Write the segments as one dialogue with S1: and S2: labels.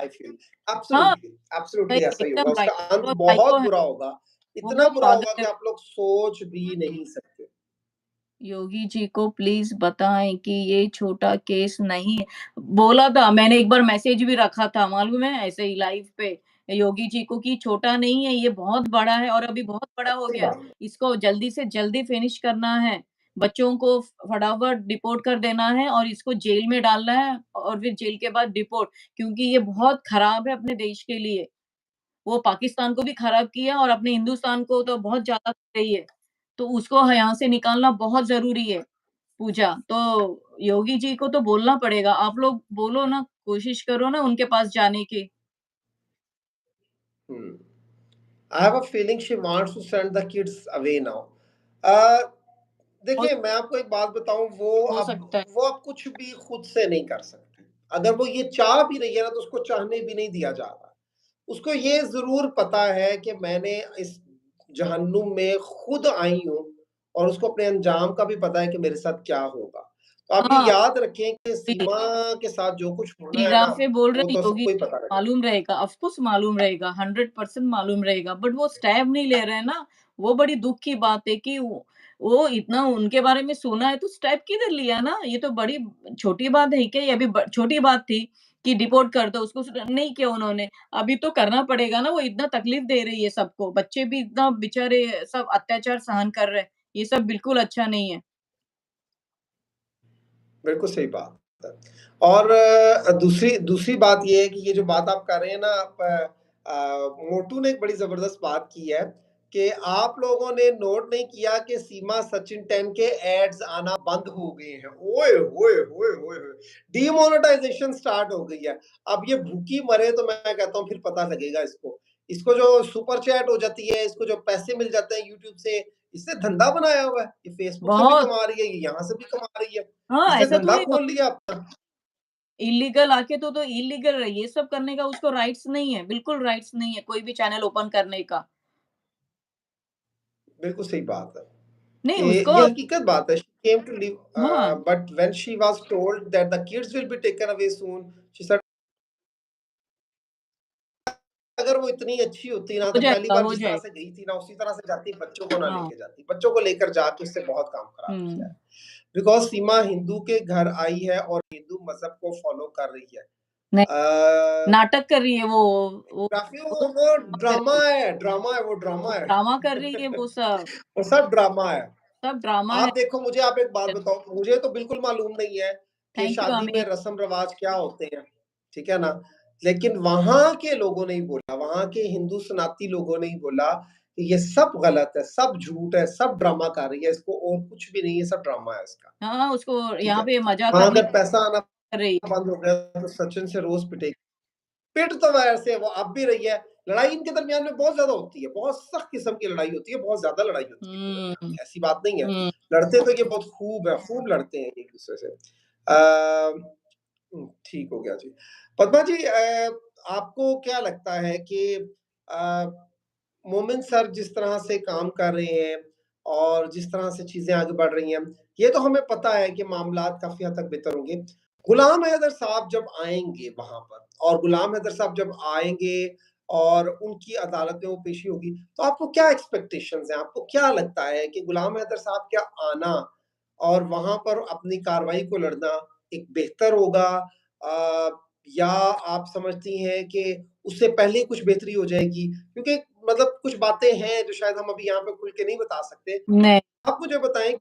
S1: Feel.
S2: हाँ,
S1: absolutely, absolutely
S2: सही
S1: ऐसा ही होगा।
S2: एकदम
S1: उसका
S2: राइट।
S1: अंत
S2: वो
S1: बहुत
S2: साइको है,
S1: बुरा होगा,
S2: वो
S1: इतना
S2: बहुत
S1: बुरा होगा
S2: पागल
S1: कि
S2: है।
S1: आप लोग सोच भी नहीं सकते।
S2: योगी जी को प्लीज़ बताएँ कि ये छोटा केस नहीं है। बोला था, मैंने एक बार मैसेज भी रखा था मालूम है ऐसे ही लाइव पे योगी जी को कि छोटा नहीं है, ये बहुत बड़ा है और अभी बहुत बड़ा हो
S1: सही
S2: गया।
S1: बात है।
S2: इसको जल्दी से जल्दी फिनिश करना है। बच्चों को फटाफट डिपोर्ट कर देना है और इसको जेल में डालना है और फिर जेल के बाद डिपोर्ट क्योंकि ये बहुत खराब है अपने देश के लिए। वो पाकिस्तान को भी खराब किया और अपने हिंदुस्तान को तो बहुत ज़्यादा कर रही है। तो उसको यहाँ से निकालना बहुत ज़रूरी है, पूजा। तो योगी जी को तो बोलना पड़ेगा, आप लोग बोलो ना, कोशिश करो ना उनके पास जाने की।
S1: हुँ। I have a feeling she wants to send the kids away now.
S2: हो
S1: देखिए मैं आपको एक बात बताऊँ
S2: हो सकता है।
S1: वो अब कुछ भी खुद से नहीं कर सकते। अगर वो ये चाह भी रही है ना तो उसको चाहने भी नहीं दिया जा रहा। उसको ये ज़रूर पता है कि मैंने इस जहन्नुम में खुद आई हूँ और उसको अपने अंजाम का भी पता है कि मेरे साथ क्या होगा। तो आप ये
S2: हाँ,
S1: याद रखें कि
S2: जी।
S1: सीमा के साथ जो कुछ होना है ना,
S2: जिराफ़ें बोल
S1: वो
S2: रहे
S1: तो
S2: योगी
S1: सबको ही पता रहेगा।
S2: मालूम रहेगा, ऑफ़ कोर्स मालूम रहेगा, 100% मालूम रहेगा, बट वो स्टेप नहीं ले रहे हैं ना, वो बड़ी दुःख की बात है कि वो इतना उनके बारे में सुना है तो स्टेप किधर लिया ना? ये तो बड़ी छोटी बात है क्या? ये अभी छोटी बात थी कि डिपोर्ट कर दो उसको नहीं किया उन्होंने। अभी तो करना पड़ेगा ना, वो इतना तकलीफ दे रही है सबको, बच्चे भी इतना बेचारे सब अत्याचार सहन कर रहे हैं, ये सब बिल्कुल अच्छा नहीं है।
S1: बिल्कुल सही बात है। और दूसरी दूसरी बात ये है कि ये जो बात आप कर रहे हैं ना मोटू ने एक बड़ी ज़बरदस्त बात की है कि आप लोगों ने नोट नहीं किया कि सीमा सचिन 10 के एड्स आना बंद हो गए हैं। ओए होए होए होए होए! डिमोनेटाइज़ेशन स्टार्ट हो गई है। अब ये भूखी मरे तो मैं कहता हूँ फिर पता लगेगा इसको। इसको जो सुपर चैट हो जाती है, इसको जो पैसे मिल जाते हैं यूट्यूब से, इससे धंधा बनाया हुआ है। ये फेसबुक से भी
S2: बहुत
S1: कमा रही है, ये यहाँ से भी कमा रही है।
S2: हाँ,
S1: इसने
S2: ऐसा
S1: धंधा
S2: थोड़ी
S1: खोल लिया अपना।
S2: इल्लीगल आके तो इल्लीगल है, ये सब करने का उसको राइट्स नहीं है, बिल्कुल राइट्स नहीं है, कोई भी चैनल ओपन करने का।
S1: बिल्कुल सही बात है
S2: नहीं
S1: कि
S2: उसको
S1: ये हकीकत बात है। शी केम टू लिव
S2: हाँ,
S1: but when she was told that the kids will be taken away soon, she said अगर वो इतनी अच्छी होती ना तो पहली बार
S2: हो
S1: जिस तरह
S2: जाएगा।
S1: से गई थी ना उसी तरह से जाती, बच्चों को ना
S2: हाँ,
S1: लेके जाती। बच्चों को लेकर जाके उससे बहुत काम खराब किया
S2: हुँ।
S1: है। बिकॉज़ सीमा हिंदू के घर आई है और हिंदू मज़हब को फ़ॉलो कर रही है।
S2: नहीं,
S1: अ,
S2: नाटक कर रही है वो
S1: काफ़ी
S2: वो
S1: वो ड्रामा है, वो ड्रामा है।
S2: ड्रामा कर रही है वो सब,
S1: वो सब ड्रामा है।
S2: सब ड्रामा है।
S1: आप देखो मुझे आप एक बात बताओ, मुझे तो बिल्कुल मालूम नहीं है कि
S2: थैंक यू
S1: शादी में
S2: अमित।
S1: रस्म-रिवाज क्या होते हैं, ठीक है ना? लेकिन वहाँ के लोगों ने ही बोला, वहाँ के हिंदू सनाती लोगों ने ही बोला कि ये सब गलत है, सब झूठ है, सब ड्रामा कर रही है, इसको और कुछ भी नहीं है, सब ड्रामा है इसका,
S2: हाँ, उसको
S1: ठीक
S2: यहाँ
S1: है?
S2: पे मज़ा
S1: हाँ,
S2: करने
S1: अगर पैसा आना
S2: कर रही है।
S1: बंद हो गया तो सचिन से रोज़ पिटेगी। पिट तो वैसे वो अब भी रही है, लड़ाई इनके दरमियान में बहुत ज़्यादा होती है, बहुत सख्त किस्म की लड़ाई होती है, बहुत ज़्यादा लड़ाई होती है इनके
S2: हुँ,
S1: दरमियान में, ऐसी बात नहीं है।
S2: हुँ।
S1: लड़ते तो ये बहुत खूब है, खूब लड़ते हैं एक-दूसरे से। ठीक हो गया जी। पद्मा जी आपको क्या लगता है कि अ, मोमिन सर जिस तरह से काम कर रहे हैं और जिस तरह से चीज़ें आगे बढ़ रही हैं, ये तो हमें पता है कि मामलात काफ़ी हद तक बेहतर होंगे। गुलाम हैदर साहब जब आएँगे वहाँ पर और गुलाम हैदर साहब जब आएँगे और उनकी अदालत में वो पेशी होगी, तो आपको क्या एक्सपेक्टेशंस हैं? आपको क्या लगता है कि गुलाम हैदर साहब का आना और वहाँ पर अपनी कार्रवाई को लड़ना एक बेहतर होगा अ, या आप समझती हैं कि उससे पहले कुछ बेहतरी हो जाएगी? क्योंकि मतलब कुछ बातें हैं जो शायद हम अभी यहाँ पे खुल के नहीं बता सकते।
S2: नहीं।
S1: आप मुझे बताएँ,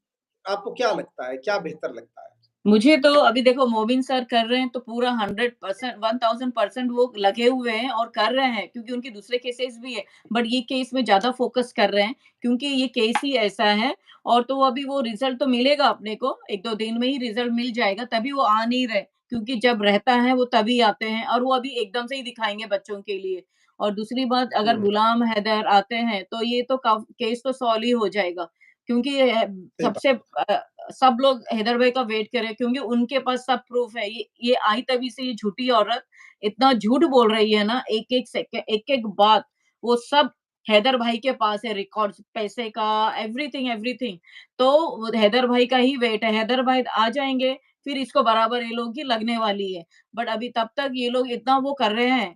S1: आपको क्या लगता है? क्या बेहतर लगता है?
S2: मुझे तो अभी देखो मोबिन सर कर रहे हैं तो पूरा 100% 1000% वो लगे हुए हैं और कर रहे हैं क्योंकि उनके दूसरे केसेस भी है। बट ये केस में ज़्यादा फ़ोकस कर रहे हैं क्योंकि ये केस ही ऐसा है और तो अभी वो रिज़ल्ट तो मिलेगा अपने को 1-2 दिन में ही रिज़ल्ट मिल जाएगा तभी वो आ नहीं रहे क्योंकि जब रहता है वो तभी आते हैं और वो अभी एकदम से ही दिखाएँगे बच्चों के लिए। और दूसरी बात अगर
S1: हुँ,
S2: गुलाम हैदर आते हैं तो ये तो केस तो सॉल्व ही हो जाएगा क्योंकि
S1: सही
S2: सबसे
S1: बात।
S2: सब लोग हैदर भाई का वेट कर रहे हैं क्योंकि उनके पास सब प्रूफ है। ये आई तभी से ये झूठी औरत इतना झूठ बोल रही है ना, एक-एक एक-एक बात, वो सब हैदर भाई के पास है रिकॉर्ड्स, पैसे का एवरीथिंग एवरीथिंग। तो हैदर भाई का ही वेट है, हैदर भाई आ जाएँगे, फिर इसको बराबर ये लोग की लगने वाली है। बट अभी तब तक ये लोग इतना वो कर रहे हैं